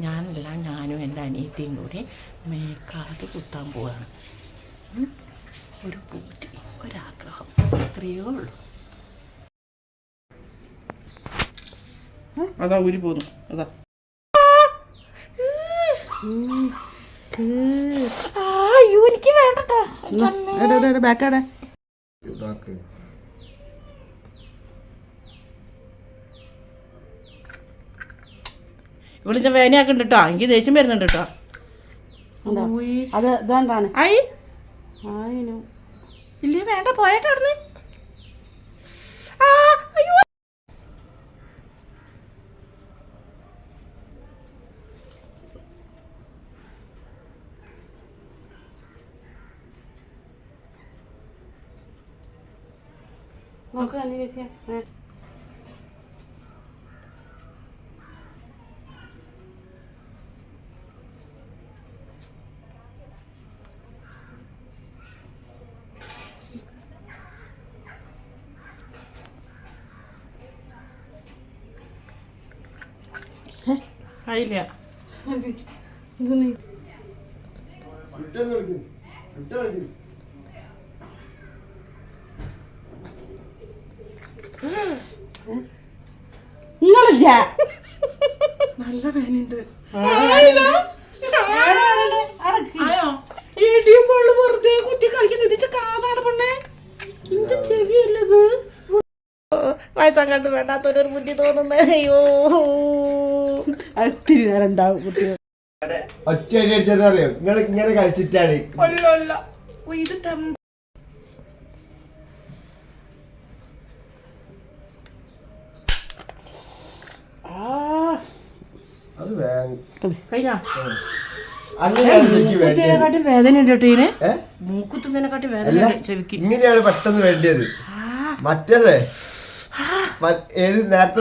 ഞാനും എൻ്റെ അനിയത്തിയും കൂടി മേക്കാത് കുത്താൻ പോവാണ്. ഒരു പൂറ്റി ഒരാഗ്രഹം അത്രയേ ഉള്ളൂ. അതാ ഊരി പോന്നു. അതാ എനിക്ക് വേണ്ടട്ടോ. ബാക്കാടെ ഇവിടെ ഞാൻ വേനയാക്കുന്നുണ്ട് കേട്ടോ. എനിക്ക് ദേഷ്യം വരുന്നുണ്ട് കേട്ടോ. അത് ഇതുകൊണ്ടാണ്. ആയി ഇല്ലേ വേണ്ട പോയേട്ടോ അവിടുന്ന്. നോക്ക് അനി ചേച്ചിയാ. ആയില്ല. നിങ്ങളില്ല നല്ല വേനുണ്ട്. വെറുതെ കുത്തി കളിക്കുന്നത് കാതാണ് പെണ്ണേ. എന്റെ ചെവിയല്ലത്. വയസ്സാൻ കണ്ട് വേണ്ടാത്തൊരു ബുദ്ധി തോന്നുന്നേ. അയ്യോ ഒത്തിരി നേരം ഉണ്ടാവും കുട്ടികൾ. ഒറ്റ അടിച്ചതറിയോ നിങ്ങൾ ഇങ്ങനെ കളിച്ചിട്ടാണ്. ഇത് വേദന ഉണ്ട് കേട്ടോ. ഇതിന് മൂക്കുത്തുന്നതിനെക്കാട്ടി വേദന ചെവിക്ക്. ഇങ്ങനെയാണ് പെട്ടെന്ന് വേണ്ടിയത്. മറ്റേതേ ഏത് നേരത്തെ